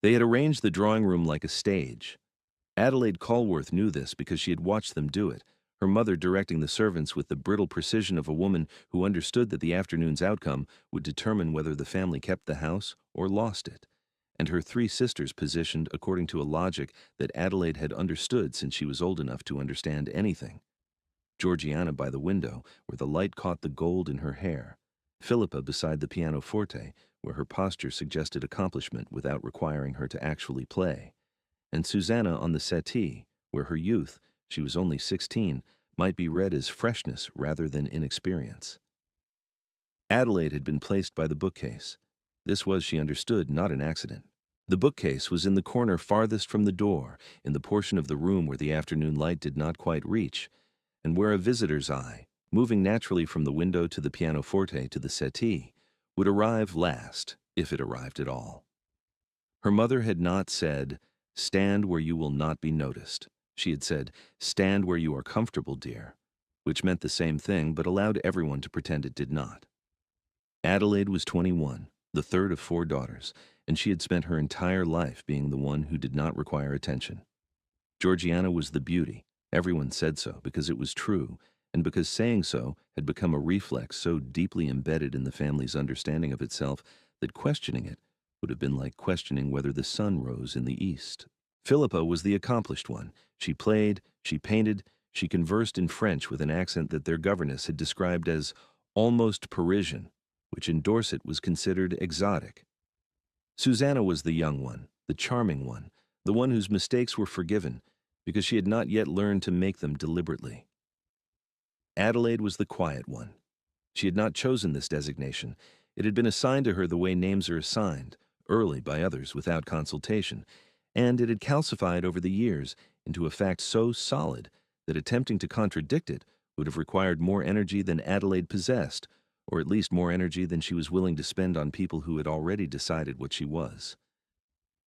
They had arranged the drawing room like a stage. Adelaide Colworth knew this because she had watched them do it, her mother directing the servants with the brittle precision of a woman who understood that the afternoon's outcome would determine whether the family kept the house or lost it, and her three sisters positioned according to a logic that Adelaide had understood since she was old enough to understand anything. Georgiana by the window, where the light caught the gold in her hair, Philippa beside the pianoforte, where her posture suggested accomplishment without requiring her to actually play, and Susanna on the settee, where her youth, she was only 16, might be read as freshness rather than inexperience. Adelaide had been placed by the bookcase. This was, she understood, not an accident. The bookcase was in the corner farthest from the door, in the portion of the room where the afternoon light did not quite reach, and where a visitor's eye, moving naturally from the window to the pianoforte to the settee, would arrive last, if it arrived at all. Her mother had not said, "Stand where you will not be noticed." She had said, "Stand where you are comfortable, dear," which meant the same thing but allowed everyone to pretend it did not. Adelaide was 21, the third of four daughters, and she had spent her entire life being the one who did not require attention. Georgiana was the beauty. Everyone said so because it was true, and because saying so had become a reflex so deeply embedded in the family's understanding of itself that questioning it would have been like questioning whether the sun rose in the east. Philippa was the accomplished one. She played, she painted, she conversed in French with an accent that their governess had described as almost Parisian, which in Dorset was considered exotic. Susanna was the young one, the charming one, the one whose mistakes were forgiven, because she had not yet learned to make them deliberately. Adelaide was the quiet one. She had not chosen this designation. It had been assigned to her the way names are assigned, early by others without consultation, and it had calcified over the years into a fact so solid that attempting to contradict it would have required more energy than Adelaide possessed, or at least more energy than she was willing to spend on people who had already decided what she was.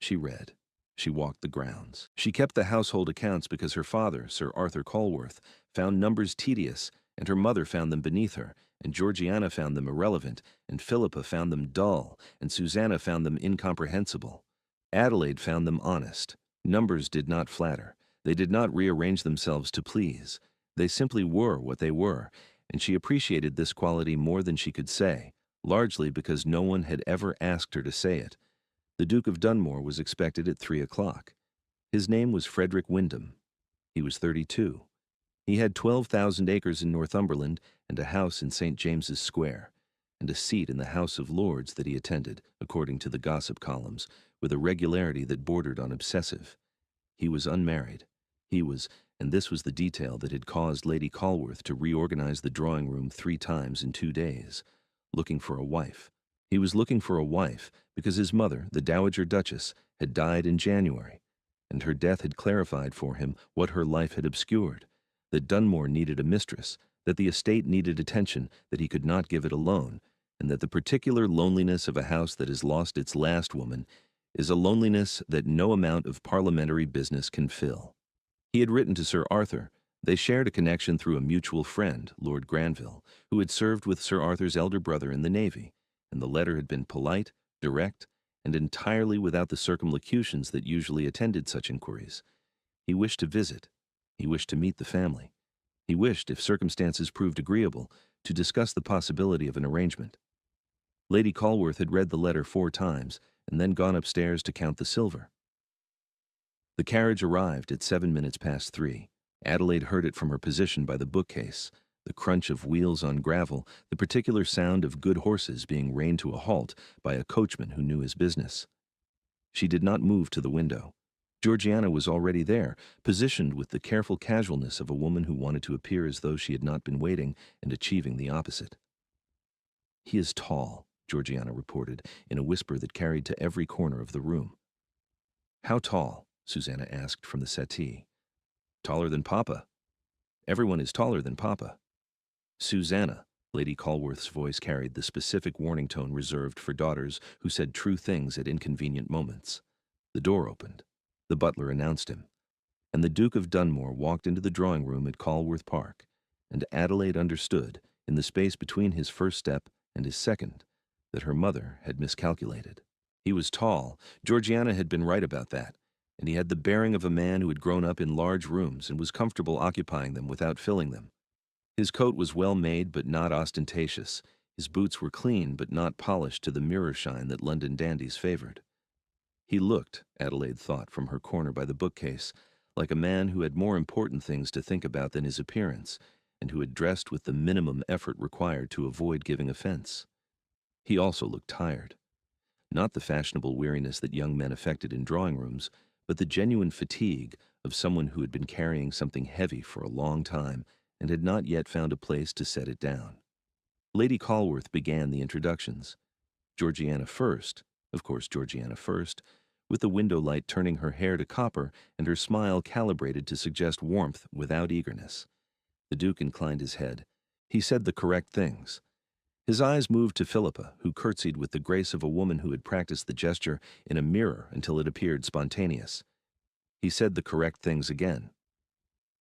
She read. She walked the grounds. She kept the household accounts because her father, Sir Arthur Colworth, found numbers tedious, and her mother found them beneath her, and Georgiana found them irrelevant, and Philippa found them dull, and Susanna found them incomprehensible. Adelaide found them honest. Numbers did not flatter. They did not rearrange themselves to please. They simply were what they were, and she appreciated this quality more than she could say, largely because no one had ever asked her to say it. The Duke of Dunmore was expected at 3 o'clock. His name was Frederick Wyndham. He was 32. He had 12,000 acres in Northumberland and a house in St. James's Square, and a seat in the House of Lords that he attended, according to the gossip columns, with a regularity that bordered on obsessive. He was unmarried. He was, and this was the detail that had caused Lady Colworth to reorganize the drawing room 3 times in 2 days, looking for a wife. He was looking for a wife because his mother, the Dowager Duchess, had died in January, and her death had clarified for him what her life had obscured, that Dunmore needed a mistress, that the estate needed attention, that he could not give it alone, and that the particular loneliness of a house that has lost its last woman is a loneliness that no amount of parliamentary business can fill. He had written to Sir Arthur. They shared a connection through a mutual friend, Lord Granville, who had served with Sir Arthur's elder brother in the Navy, and the letter had been polite, direct, and entirely without the circumlocutions that usually attended such inquiries. He wished to visit. He wished to meet the family. He wished, if circumstances proved agreeable, to discuss the possibility of an arrangement. Lady Colworth had read the letter 4 times and then gone upstairs to count the silver. The carriage arrived at 7 minutes past 3. Adelaide heard it from her position by the bookcase, the crunch of wheels on gravel, the particular sound of good horses being reined to a halt by a coachman who knew his business. She did not move to the window. Georgiana was already there, positioned with the careful casualness of a woman who wanted to appear as though she had not been waiting and achieving the opposite. "He is tall," Georgiana reported, in a whisper that carried to every corner of the room. "How tall?" Susanna asked from the settee. "Taller than Papa. Everyone is taller than Papa." "Susanna," Lady Colworth's voice carried the specific warning tone reserved for daughters who said true things at inconvenient moments. The door opened. The butler announced him, and the Duke of Dunmore walked into the drawing room at Colworth Park, and Adelaide understood, in the space between his first step and his second, that her mother had miscalculated. He was tall. Georgiana had been right about that. And he had the bearing of a man who had grown up in large rooms and was comfortable occupying them without filling them. His coat was well made but not ostentatious. His boots were clean but not polished to the mirror shine that London dandies favored. He looked, Adelaide thought from her corner by the bookcase, like a man who had more important things to think about than his appearance, and who had dressed with the minimum effort required to avoid giving offense. He also looked tired. Not the fashionable weariness that young men affected in drawing rooms, but the genuine fatigue of someone who had been carrying something heavy for a long time and had not yet found a place to set it down. Lady Calworth began the introductions. Georgiana first, of course Georgiana first, with the window light turning her hair to copper and her smile calibrated to suggest warmth without eagerness. The Duke inclined his head. He said the correct things. His eyes moved to Philippa, who curtsied with the grace of a woman who had practiced the gesture in a mirror until it appeared spontaneous. He said the correct things again.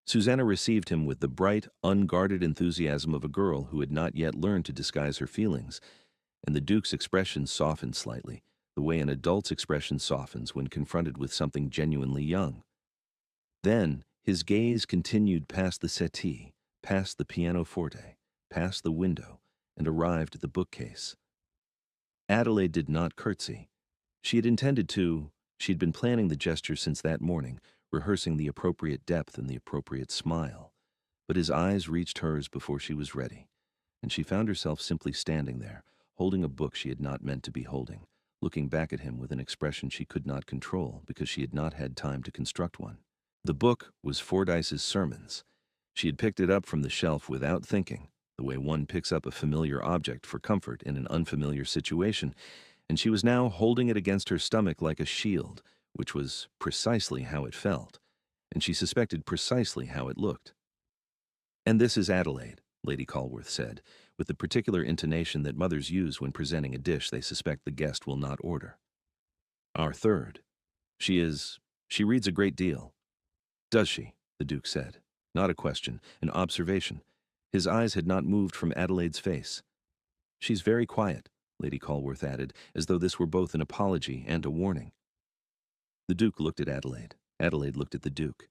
Susanna received him with the bright, unguarded enthusiasm of a girl who had not yet learned to disguise her feelings, and the Duke's expression softened slightly, the way an adult's expression softens when confronted with something genuinely young. Then his gaze continued past the settee, past the pianoforte, past the window, and arrived at the bookcase. Adelaide did not curtsy. She had intended to. She'd been planning the gesture since that morning, rehearsing the appropriate depth and the appropriate smile. But his eyes reached hers before she was ready, and she found herself simply standing there, holding a book she had not meant to be holding, looking back at him with an expression she could not control because she had not had time to construct one. The book was Fordyce's Sermons. She had picked it up from the shelf without thinking, the way one picks up a familiar object for comfort in an unfamiliar situation, and she was now holding it against her stomach like a shield, which was precisely how it felt, and she suspected precisely how it looked. "And this is Adelaide," Lady Calworth said, with the particular intonation that mothers use when presenting a dish they suspect the guest will not order. "Our third. She reads a great deal." "Does she?" the Duke said. Not a question, an observation. His eyes had not moved from Adelaide's face. "She's very quiet," Lady Calworth added, as though this were both an apology and a warning. The Duke looked at Adelaide. Adelaide looked at the Duke.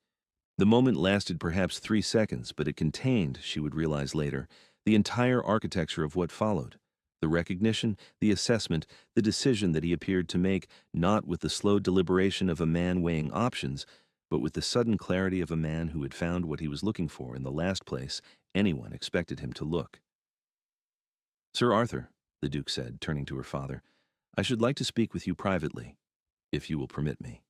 The moment lasted perhaps 3 seconds, but it contained, she would realize later, the entire architecture of what followed. The recognition, the assessment, the decision that he appeared to make, not with the slow deliberation of a man weighing options, but with the sudden clarity of a man who had found what he was looking for in the last place anyone expected him to look. "Sir Arthur," the Duke said, turning to her father, "I should like to speak with you privately, if you will permit me."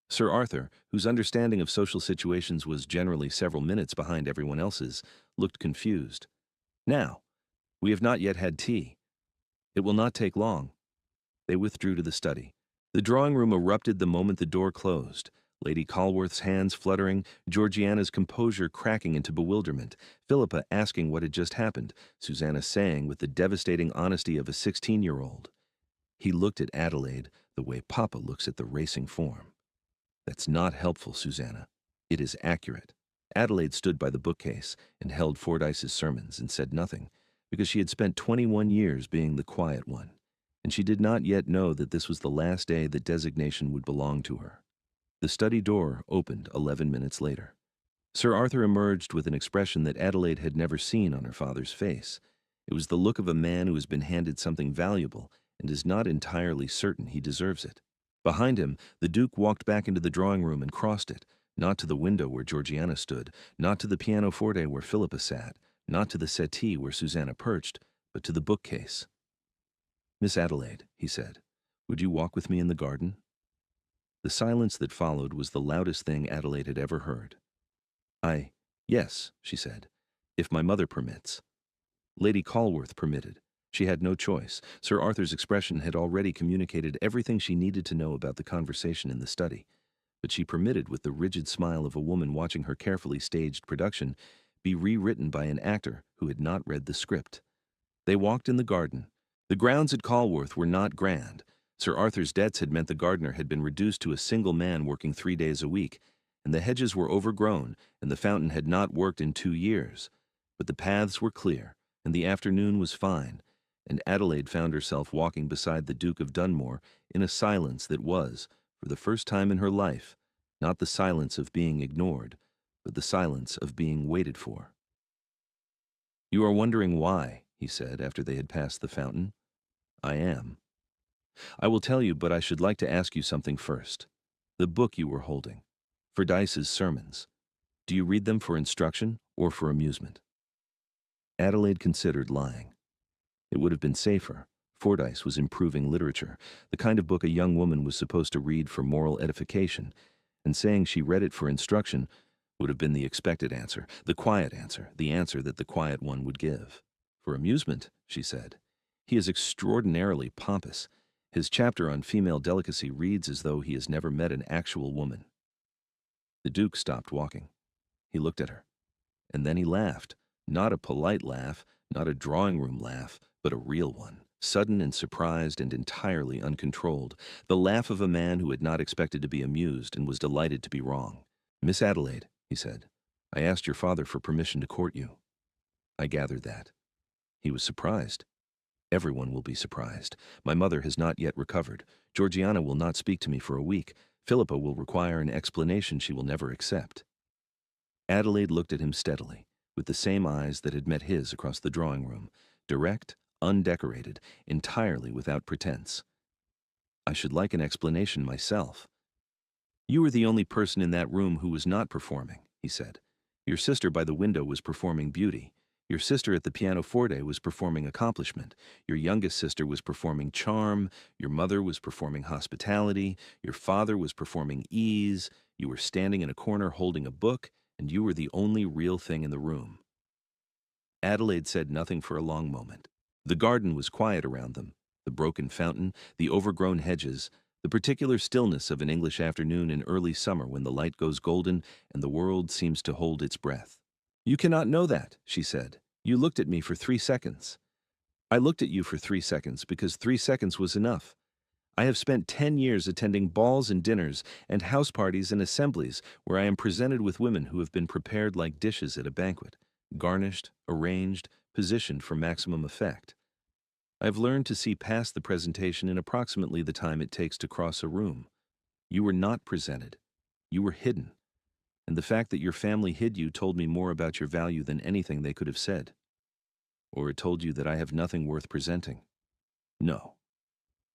Sir Arthur, whose understanding of social situations was generally several minutes behind everyone else's, looked confused. "Now, we have not yet had tea. It will not take long." They withdrew to the study. The drawing room erupted the moment the door closed. Lady Calworth's hands fluttering, Georgiana's composure cracking into bewilderment, Philippa asking what had just happened, Susanna saying with the devastating honesty of a 16-year-old. He looked at Adelaide the way Papa looks at the racing form. "That's not helpful, Susanna. It is accurate." Adelaide stood by the bookcase and held Fordyce's Sermons and said nothing, because she had spent 21 years being the quiet one, and she did not yet know that this was the last day that designation would belong to her. The study door opened 11 minutes later. Sir Arthur emerged with an expression that Adelaide had never seen on her father's face. It was the look of a man who has been handed something valuable and is not entirely certain he deserves it. Behind him, the Duke walked back into the drawing room and crossed it, not to the window where Georgiana stood, not to the pianoforte where Philippa sat, not to the settee where Susanna perched, but to the bookcase. "Miss Adelaide," he said, "would you walk with me in the garden?" The silence that followed was the loudest thing Adelaide had ever heard. Yes," she said, "if my mother permits." Lady Calworth permitted. She had no choice. Sir Arthur's expression had already communicated everything she needed to know about the conversation in the study, but she permitted, with the rigid smile of a woman watching her carefully staged production, be rewritten by an actor who had not read the script. They walked in the garden. The grounds at Calworth were not grand. Sir Arthur's debts had meant the gardener had been reduced to a single man working 3 days a week, and the hedges were overgrown, and the fountain had not worked in 2 years. But the paths were clear, and the afternoon was fine, and Adelaide found herself walking beside the Duke of Dunmore in a silence that was, for the first time in her life, not the silence of being ignored, but the silence of being waited for. "You are wondering why," he said after they had passed the fountain. "I am. I will tell you, but I should like to ask you something first. The book you were holding, Fordyce's sermons, do you read them for instruction or for amusement?" Adelaide considered lying. It would have been safer. Fordyce was improving literature, the kind of book a young woman was supposed to read for moral edification, and saying she read it for instruction would have been the expected answer, the quiet answer, the answer that the quiet one would give. "For amusement," she said. "He is extraordinarily pompous. His chapter on female delicacy reads as though he has never met an actual woman." The Duke stopped walking. He looked at her, and then he laughed, not a polite laugh, not a drawing-room laugh, but a real one, sudden and surprised and entirely uncontrolled, the laugh of a man who had not expected to be amused and was delighted to be wrong. "Miss Adelaide," he said, "I asked your father for permission to court you." "I gathered that." He was surprised. "Everyone will be surprised. My mother has not yet recovered. Georgiana will not speak to me for a week. Philippa will require an explanation she will never accept." Adelaide looked at him steadily, with the same eyes that had met his across the drawing-room, direct, undecorated, entirely without pretense. "I should like an explanation myself." "You were the only person in that room who was not performing," he said. "Your sister by the window was performing beauty. Your sister at the pianoforte was performing accomplishment. Your youngest sister was performing charm. Your mother was performing hospitality. Your father was performing ease. You were standing in a corner holding a book, and you were the only real thing in the room." Adelaide said nothing for a long moment. The garden was quiet around them, the broken fountain, the overgrown hedges, the particular stillness of an English afternoon in early summer when the light goes golden and the world seems to hold its breath. "You cannot know that," she said. "You looked at me for 3 seconds. I looked at you for 3 seconds because 3 seconds was enough. I have spent 10 years attending balls and dinners and house parties and assemblies where I am presented with women who have been prepared like dishes at a banquet, garnished, arranged, positioned for maximum effect. I have learned to see past the presentation in approximately the time it takes to cross a room. You were not presented. You were hidden. And the fact that your family hid you told me more about your value than anything they could have said. Or it told you that I have nothing worth presenting. No."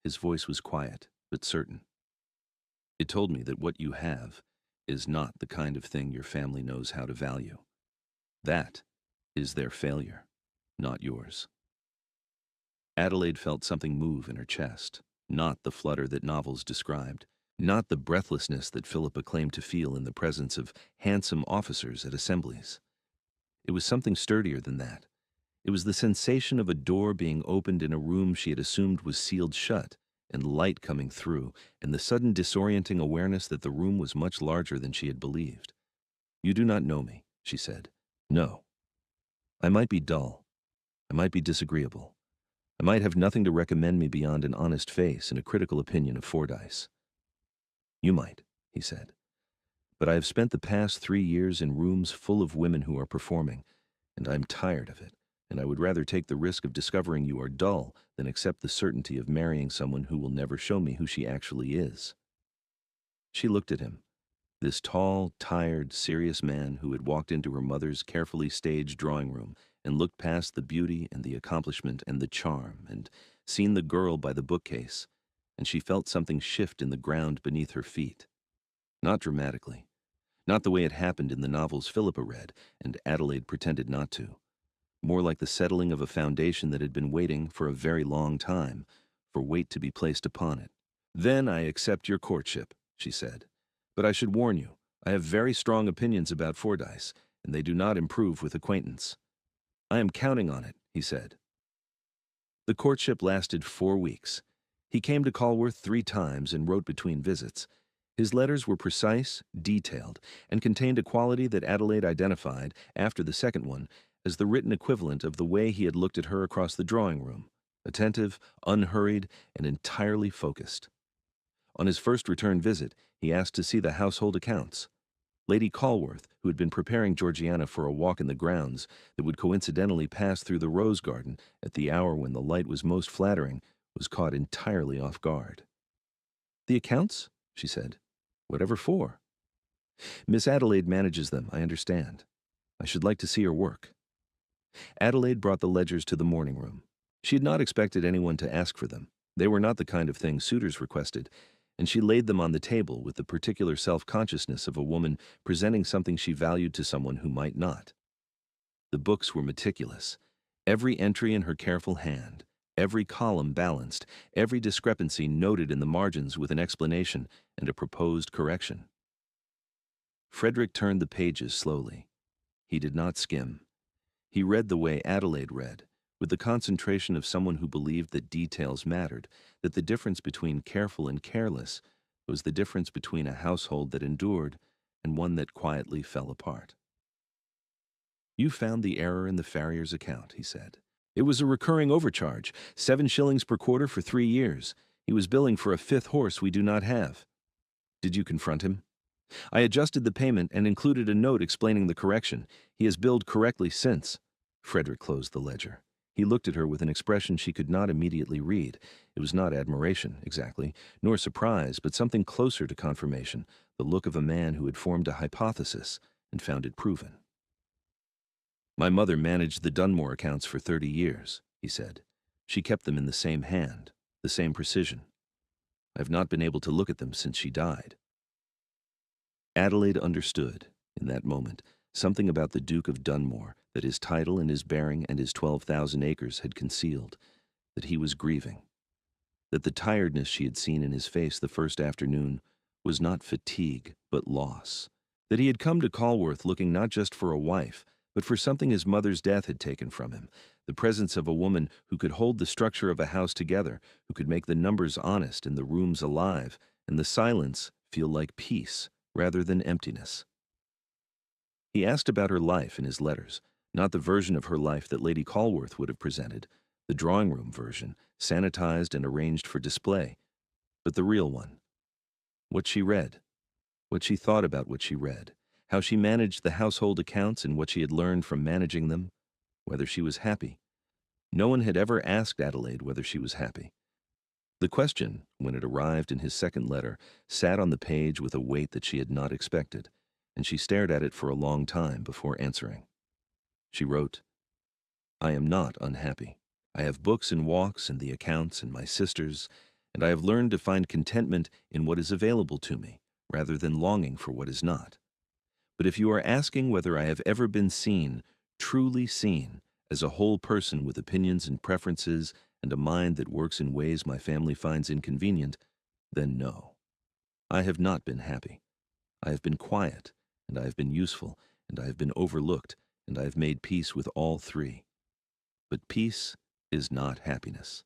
His voice was quiet, but certain. "It told me that what you have is not the kind of thing your family knows how to value. That is their failure, not yours." Adelaide felt something move in her chest, not the flutter that novels described, not the breathlessness that Philippa claimed to feel in the presence of handsome officers at assemblies. It was something sturdier than that. It was the sensation of a door being opened in a room she had assumed was sealed shut, and light coming through, and the sudden disorienting awareness that the room was much larger than she had believed. "You do not know me," she said. "No. I might be dull. I might be disagreeable. I might have nothing to recommend me beyond an honest face and a critical opinion of Fordyce." "You might," he said. "But I have spent the past 3 years in rooms full of women who are performing, and I am tired of it, and I would rather take the risk of discovering you are dull than accept the certainty of marrying someone who will never show me who she actually is." She looked at him, this tall, tired, serious man who had walked into her mother's carefully staged drawing room and looked past the beauty and the accomplishment and the charm and seen the girl by the bookcase, and she felt something shift in the ground beneath her feet. Not dramatically. Not the way it happened in the novels Philippa read, and Adelaide pretended not to. More like the settling of a foundation that had been waiting for a very long time, for weight to be placed upon it. "Then I accept your courtship," she said. "But I should warn you, I have very strong opinions about Fordyce, and they do not improve with acquaintance." "I am counting on it," he said. The courtship lasted 4 weeks. He came to Calworth 3 times and wrote between visits. His letters were precise, detailed, and contained a quality that Adelaide identified, after the second one, as the written equivalent of the way he had looked at her across the drawing room, attentive, unhurried, and entirely focused. On his first return visit, he asked to see the household accounts. Lady Calworth, who had been preparing Georgiana for a walk in the grounds that would coincidentally pass through the rose garden at the hour when the light was most flattering, was caught entirely off guard. "The accounts?" she said. "Whatever for?" "Miss Adelaide manages them, I understand. I should like to see her work." Adelaide brought the ledgers to the morning room. She had not expected anyone to ask for them. They were not the kind of thing suitors requested, and she laid them on the table with the particular self-consciousness of a woman presenting something she valued to someone who might not. The books were meticulous, every entry in her careful hand, every column balanced, every discrepancy noted in the margins with an explanation and a proposed correction. Frederick turned the pages slowly. He did not skim. He read the way Adelaide read, with the concentration of someone who believed that details mattered, that the difference between careful and careless was the difference between a household that endured and one that quietly fell apart. "You found the error in the farrier's account," he said. "It was a recurring overcharge, 7 shillings per quarter for 3 years. He was billing for a 5th horse we do not have." "Did you confront him?" "I adjusted the payment and included a note explaining the correction. He has billed correctly since." Frederick closed the ledger. He looked at her with an expression she could not immediately read. It was not admiration, exactly, nor surprise, but something closer to confirmation, the look of a man who had formed a hypothesis and found it proven. "My mother managed the Dunmore accounts for 30 years, he said. "She kept them in the same hand, the same precision. I have not been able to look at them since she died." Adelaide understood, in that moment, something about the Duke of Dunmore that his title and his bearing and his 12,000 acres had concealed, that he was grieving, that the tiredness she had seen in his face the first afternoon was not fatigue but loss, that he had come to Calworth looking not just for a wife, but for something his mother's death had taken from him, the presence of a woman who could hold the structure of a house together, who could make the numbers honest and the rooms alive, and the silence feel like peace rather than emptiness. He asked about her life in his letters, not the version of her life that Lady Calworth would have presented, the drawing-room version, sanitized and arranged for display, but the real one. What she read, what she thought about what she read, how she managed the household accounts and what she had learned from managing them, whether she was happy. No one had ever asked Adelaide whether she was happy. The question, when it arrived in his second letter, sat on the page with a weight that she had not expected, and she stared at it for a long time before answering. She wrote, "I am not unhappy. I have books and walks and the accounts and my sisters, and I have learned to find contentment in what is available to me, rather than longing for what is not. But if you are asking whether I have ever been seen, truly seen, as a whole person with opinions and preferences and a mind that works in ways my family finds inconvenient, then no. I have not been happy. I have been quiet, and I have been useful, and I have been overlooked, and I have made peace with all three. But peace is not happiness.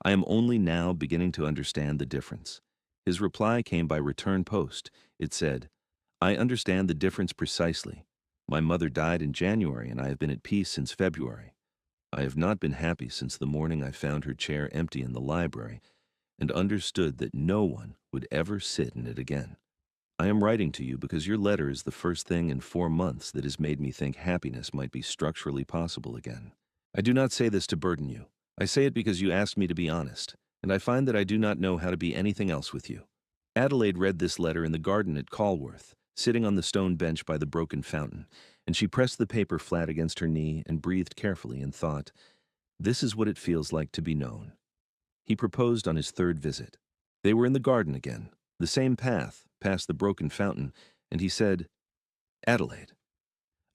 I am only now beginning to understand the difference." His reply came by return post. It said, "I understand the difference precisely. My mother died in January, and I have been at peace since February. I have not been happy since the morning I found her chair empty in the library and understood that no one would ever sit in it again. I am writing to you because your letter is the first thing in 4 months that has made me think happiness might be structurally possible again. I do not say this to burden you. I say it because you asked me to be honest, and I find that I do not know how to be anything else with you." Adelaide read this letter in the garden at Calworth, sitting on the stone bench by the broken fountain, and she pressed the paper flat against her knee and breathed carefully and thought, "This is what it feels like to be known." He proposed on his third visit. They were in the garden again, the same path, past the broken fountain, and he said, "Adelaide,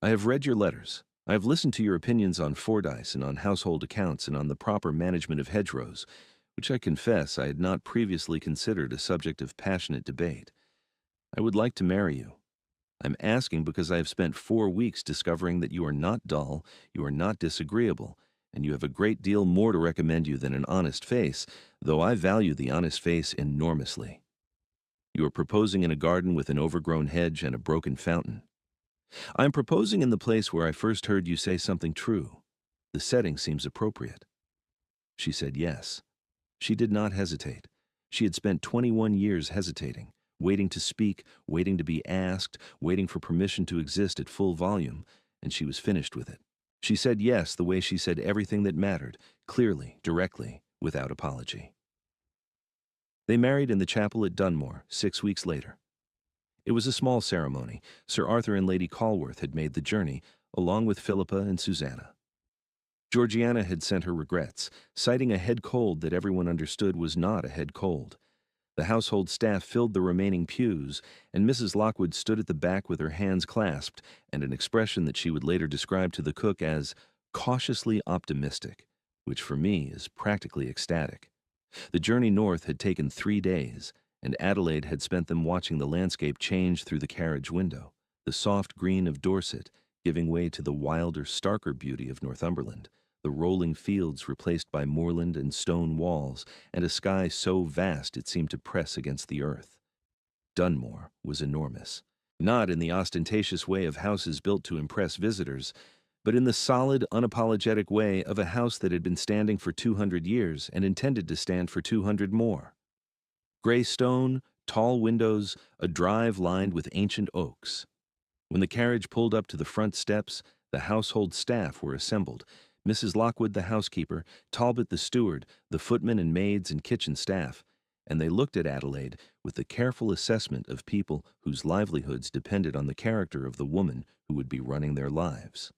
I have read your letters. I have listened to your opinions on Fordyce and on household accounts and on the proper management of hedgerows, which I confess I had not previously considered a subject of passionate debate. I would like to marry you. I'm asking because I have spent 4 weeks discovering that you are not dull, you are not disagreeable, and you have a great deal more to recommend you than an honest face, though I value the honest face enormously. You are proposing in a garden with an overgrown hedge and a broken fountain. I am proposing in the place where I first heard you say something true. The setting seems appropriate." She said yes. She did not hesitate. She had spent 21 years hesitating, waiting to speak, waiting to be asked, waiting for permission to exist at full volume, and she was finished with it. She said yes the way she said everything that mattered, clearly, directly, without apology. They married in the chapel at Dunmore 6 weeks later. It was a small ceremony. Sir Arthur and Lady Calworth had made the journey, along with Philippa and Susanna. Georgiana had sent her regrets, citing a head cold that everyone understood was not a head cold. The household staff filled the remaining pews, and Mrs. Lockwood stood at the back with her hands clasped and an expression that she would later describe to the cook as cautiously optimistic, which for me is practically ecstatic. The journey north had taken 3 days, and Adelaide had spent them watching the landscape change through the carriage window, the soft green of Dorset giving way to the wilder, starker beauty of Northumberland, the rolling fields replaced by moorland and stone walls, and a sky so vast it seemed to press against the earth. Dunmore was enormous, not in the ostentatious way of houses built to impress visitors, but in the solid, unapologetic way of a house that had been standing for 200 years and intended to stand for 200 more. Gray stone, tall windows, a drive lined with ancient oaks. When the carriage pulled up to the front steps, the household staff were assembled. Mrs. Lockwood, the housekeeper, Talbot, the steward, the footmen and maids and kitchen staff, and they looked at Adelaide with the careful assessment of people whose livelihoods depended on the character of the woman who would be running their lives.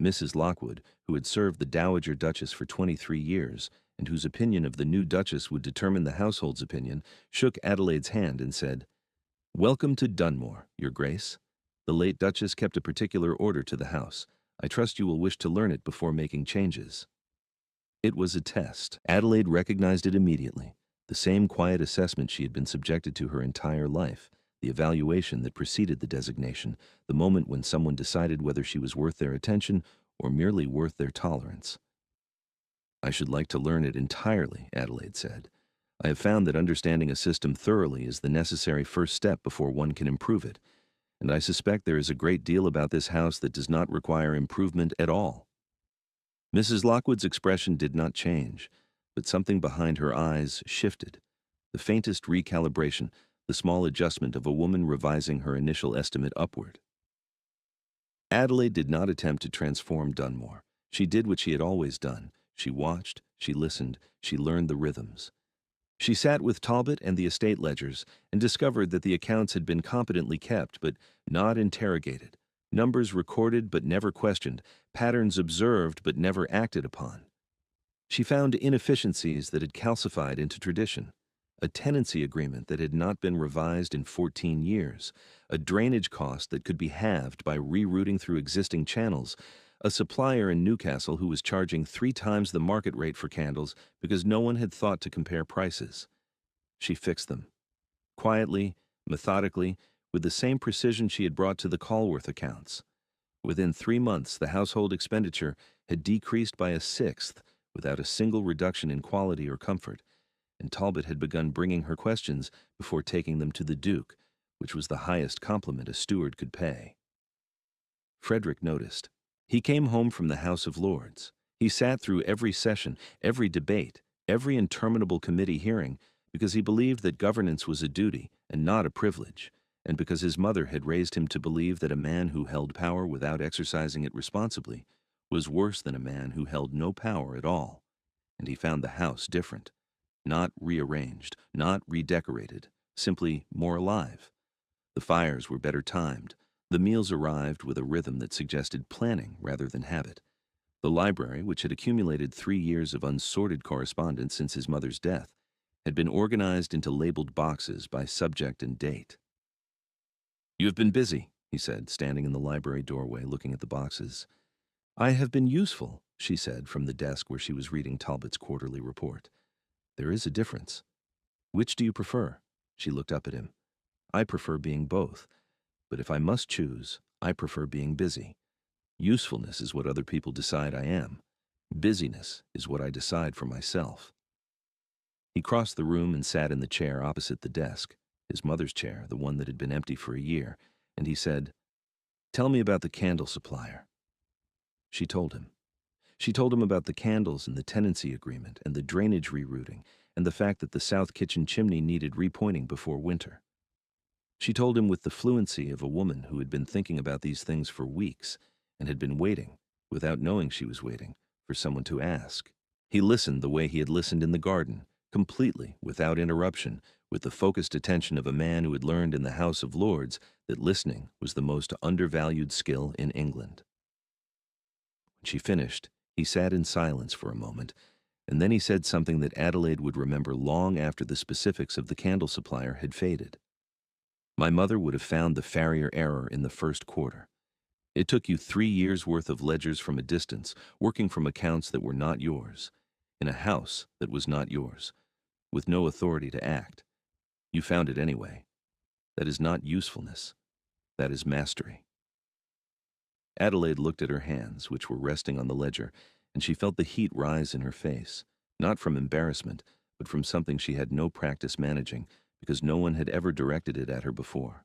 Mrs. Lockwood, who had served the Dowager Duchess for 23 years, and whose opinion of the new Duchess would determine the household's opinion, shook Adelaide's hand and said, "Welcome to Dunmore, Your Grace. The late Duchess kept a particular order to the house. I trust you will wish to learn it before making changes." It was a test. Adelaide recognized it immediately. The same quiet assessment she had been subjected to her entire life, the evaluation that preceded the designation, the moment when someone decided whether she was worth their attention or merely worth their tolerance. "I should like to learn it entirely," Adelaide said. "I have found that understanding a system thoroughly is the necessary first step before one can improve it, and I suspect there is a great deal about this house that does not require improvement at all." Mrs. Lockwood's expression did not change, but something behind her eyes shifted. The faintest recalibration, the small adjustment of a woman revising her initial estimate upward. Adelaide did not attempt to transform Dunmore. She did what she had always done. She watched, she listened, she learned the rhythms. She sat with Talbot and the estate ledgers and discovered that the accounts had been competently kept but not interrogated, numbers recorded but never questioned, patterns observed but never acted upon. She found inefficiencies that had calcified into tradition, a tenancy agreement that had not been revised in 14 years, a drainage cost that could be halved by rerouting through existing channels, a supplier in Newcastle who was charging 3 times the market rate for candles because no one had thought to compare prices. She fixed them. Quietly, methodically, with the same precision she had brought to the Calworth accounts. Within 3 months, the household expenditure had decreased by a sixth without a single reduction in quality or comfort, and Talbot had begun bringing her questions before taking them to the Duke, which was the highest compliment a steward could pay. Frederick noticed. He came home from the House of Lords. He sat through every session, every debate, every interminable committee hearing, because he believed that governance was a duty and not a privilege, and because his mother had raised him to believe that a man who held power without exercising it responsibly was worse than a man who held no power at all. And he found the house different, not rearranged, not redecorated, simply more alive. The fires were better timed. The meals arrived with a rhythm that suggested planning rather than habit. The library, which had accumulated 3 years of unsorted correspondence since his mother's death, had been organized into labeled boxes by subject and date. "You have been busy," he said, standing in the library doorway looking at the boxes. "I have been useful," she said from the desk where she was reading Talbot's quarterly report. "There is a difference." "Which do you prefer?" She looked up at him. "I prefer being both. But if I must choose, I prefer being busy. Usefulness is what other people decide I am. Busyness is what I decide for myself." He crossed the room and sat in the chair opposite the desk, his mother's chair, the one that had been empty for a year, and he said, "Tell me about the candle supplier." She told him. She told him about the candles and the tenancy agreement and the drainage rerouting and the fact that the south kitchen chimney needed repointing before winter. She told him with the fluency of a woman who had been thinking about these things for weeks and had been waiting, without knowing she was waiting, for someone to ask. He listened the way he had listened in the garden, completely, without interruption, with the focused attention of a man who had learned in the House of Lords that listening was the most undervalued skill in England. When she finished, he sat in silence for a moment, and then he said something that Adelaide would remember long after the specifics of the candle supplier had faded. My mother would have found the farrier error in the first quarter. It took you 3 years' worth of ledgers from a distance, working from accounts that were not yours, in a house that was not yours, with no authority to act. You found it anyway. That is not usefulness. That is mastery. Adelaide looked at her hands, which were resting on the ledger, and she felt the heat rise in her face, not from embarrassment, but from something she had no practice managing, because no one had ever directed it at her before.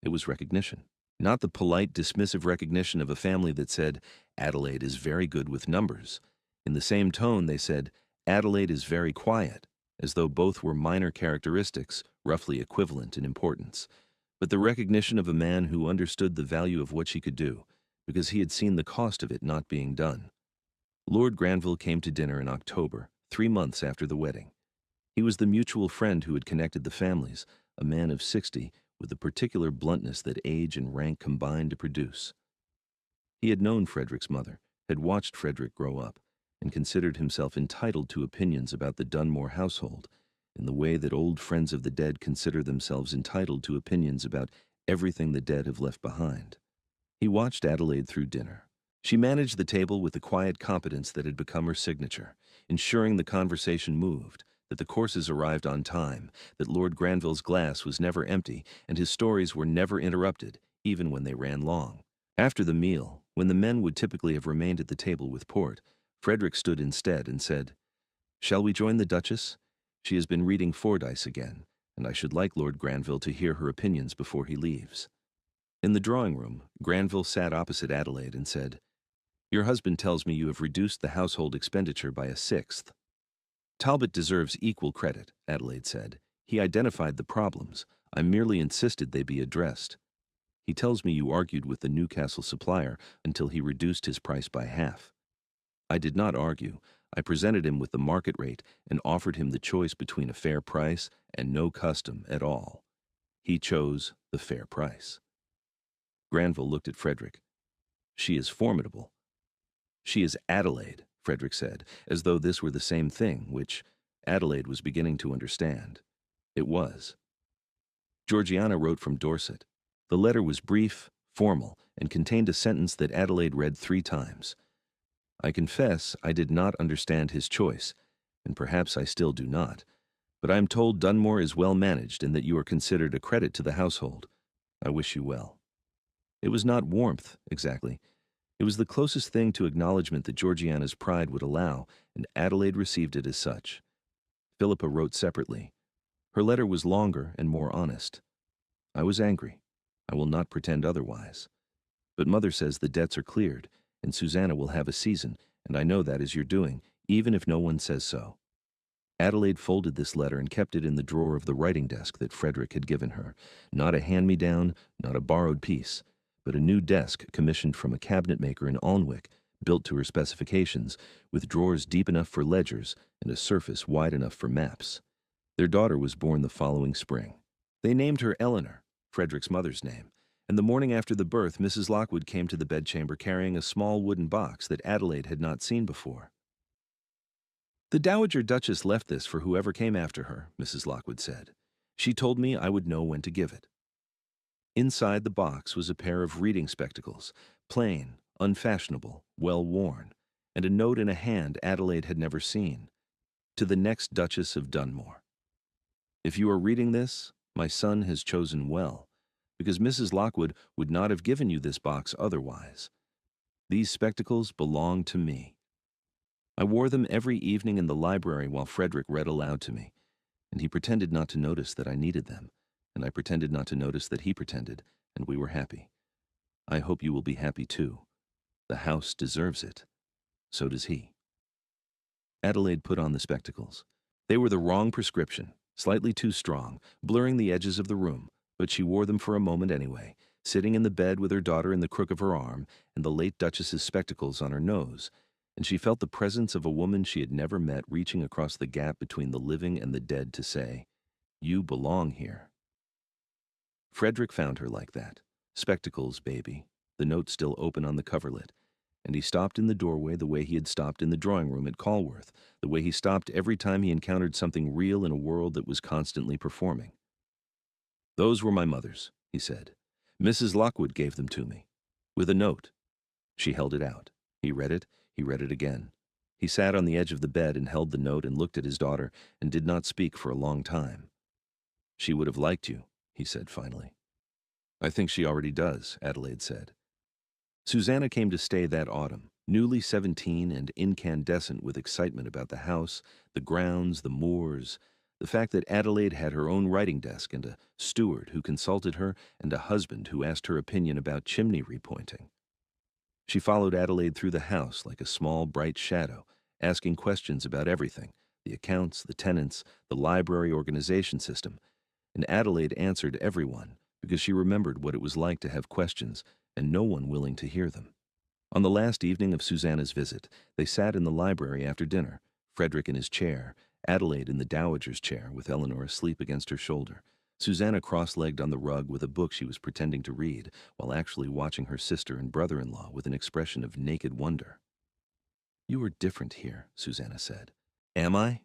It was recognition. Not the polite, dismissive recognition of a family that said, Adelaide is very good with numbers. In the same tone, they said, Adelaide is very quiet, as though both were minor characteristics, roughly equivalent in importance. But the recognition of a man who understood the value of what she could do, because he had seen the cost of it not being done. Lord Granville came to dinner in October, 3 months after the wedding. He was the mutual friend who had connected the families, a man of 60, with the particular bluntness that age and rank combined to produce. He had known Frederick's mother, had watched Frederick grow up, and considered himself entitled to opinions about the Dunmore household, in the way that old friends of the dead consider themselves entitled to opinions about everything the dead have left behind. He watched Adelaide through dinner. She managed the table with the quiet competence that had become her signature, ensuring the conversation moved, that the courses arrived on time, that Lord Granville's glass was never empty, and his stories were never interrupted, even when they ran long. After the meal, when the men would typically have remained at the table with port, Frederick stood instead and said, "Shall we join the Duchess? She has been reading Fordyce again, and I should like Lord Granville to hear her opinions before he leaves." In the drawing room, Granville sat opposite Adelaide and said, "Your husband tells me you have reduced the household expenditure by a sixth." "Talbot deserves equal credit," Adelaide said. "He identified the problems. I merely insisted they be addressed. He tells me you argued with the Newcastle supplier until he reduced his price by half." "I did not argue. I presented him with the market rate and offered him the choice between a fair price and no custom at all. He chose the fair price." Granville looked at Frederick. "She is formidable." "She is Adelaide," Frederick said, as though this were the same thing, which Adelaide was beginning to understand. It was. Georgiana wrote from Dorset. The letter was brief, formal, and contained a sentence that Adelaide read 3 times. "I confess I did not understand his choice, and perhaps I still do not, but I am told Dunmore is well managed and that you are considered a credit to the household. I wish you well." It was not warmth, exactly. It was the closest thing to acknowledgement that Georgiana's pride would allow, and Adelaide received it as such. Philippa wrote separately. Her letter was longer and more honest. "I was angry. I will not pretend otherwise. But Mother says the debts are cleared, and Susanna will have a season, and I know that is your doing, even if no one says so." Adelaide folded this letter and kept it in the drawer of the writing desk that Frederick had given her. Not a hand-me-down, not a borrowed piece, but a new desk commissioned from a cabinet maker in Alnwick, built to her specifications, with drawers deep enough for ledgers and a surface wide enough for maps. Their daughter was born the following spring. They named her Eleanor, Frederick's mother's name, and the morning after the birth Mrs. Lockwood came to the bedchamber carrying a small wooden box that Adelaide had not seen before. "The Dowager Duchess left this for whoever came after her," Mrs. Lockwood said. "She told me I would know when to give it." Inside the box was a pair of reading spectacles, plain, unfashionable, well worn, and a note in a hand Adelaide had never seen. "To the next Duchess of Dunmore. If you are reading this, my son has chosen well, because Mrs. Lockwood would not have given you this box otherwise. These spectacles belong to me. I wore them every evening in the library while Frederick read aloud to me, and he pretended not to notice that I needed them, and I pretended not to notice that he pretended, and we were happy. I hope you will be happy too. The house deserves it. So does he." Adelaide put on the spectacles. They were the wrong prescription, slightly too strong, blurring the edges of the room, But she wore them for a moment anyway, sitting in the bed with her daughter in the crook of her arm and the late Duchess's spectacles on her nose, and she felt the presence of a woman she had never met reaching across the gap between the living and the dead to say, "You belong here." Frederick found her like that. Spectacles, baby, the note still open on the coverlet, and he stopped in the doorway the way he had stopped in the drawing room at Calworth, the way he stopped every time he encountered something real in a world that was constantly performing. "Those were my mother's," he said. "Mrs. Lockwood gave them to me. With a note." She held it out. He read it again. He sat on the edge of the bed and held the note and looked at his daughter and did not speak for a long time. "She would have liked you," he said finally. "I think she already does," Adelaide said. Susanna came to stay that autumn, newly 17 and incandescent with excitement about the house, the grounds, the moors, the fact that Adelaide had her own writing desk and a steward who consulted her and a husband who asked her opinion about chimney repointing. She followed Adelaide through the house like a small, bright shadow, asking questions about everything, the accounts, the tenants, the library organization system, and Adelaide answered everyone because she remembered what it was like to have questions and no one willing to hear them. On the last evening of Susanna's visit, they sat in the library after dinner, Frederick in his chair, Adelaide in the dowager's chair with Eleanor asleep against her shoulder, Susanna cross-legged on the rug with a book she was pretending to read, while actually watching her sister and brother-in-law with an expression of naked wonder. "You are different here," Susanna said. "Am I?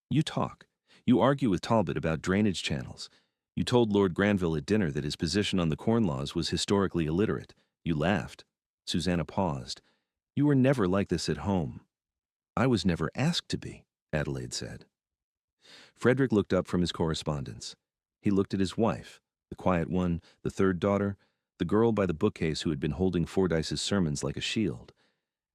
You talk. You argue with Talbot about drainage channels. You told Lord Granville at dinner that his position on the Corn Laws was historically illiterate. You laughed." Susanna paused. "You were never like this at home." "I was never asked to be," Adelaide said. Frederick looked up from his correspondence. He looked at his wife, the quiet one, the third daughter, the girl by the bookcase who had been holding Fordyce's sermons like a shield,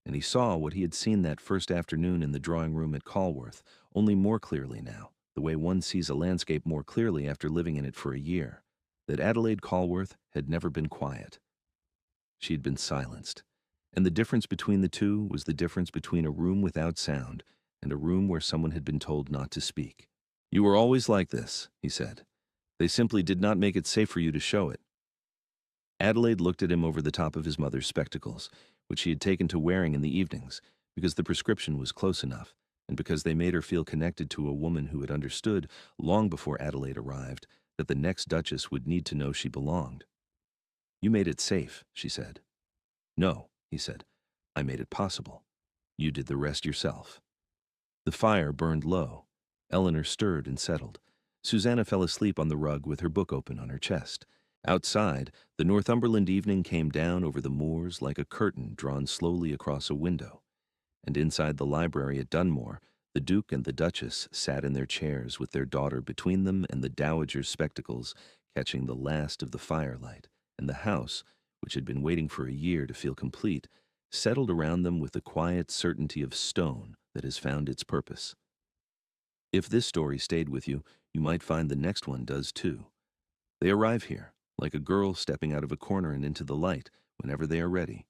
and he saw what he had seen that first afternoon in the drawing room at Calworth, only more clearly now, the way one sees a landscape more clearly after living in it for a year, that Adelaide Calworth had never been quiet. She had been silenced, and the difference between the two was the difference between a room without sound and a room where someone had been told not to speak. "You were always like this," he said. "They simply did not make it safe for you to show it." Adelaide looked at him over the top of his mother's spectacles, which she had taken to wearing in the evenings, because the prescription was close enough, and because they made her feel connected to a woman who had understood, long before Adelaide arrived, that the next Duchess would need to know she belonged. "You made it safe," she said. "No," he said. "I made it possible. You did the rest yourself." The fire burned low. Eleanor stirred and settled. Susanna fell asleep on the rug with her book open on her chest. Outside, the Northumberland evening came down over the moors like a curtain drawn slowly across a window. And inside the library at Dunmore, the Duke and the Duchess sat in their chairs with their daughter between them and the dowager's spectacles, catching the last of the firelight, and the house, which had been waiting for a year to feel complete, settled around them with the quiet certainty of stone that has found its purpose. If this story stayed with you, you might find the next one does too. They arrive here, like a girl stepping out of a corner and into the light, whenever they are ready.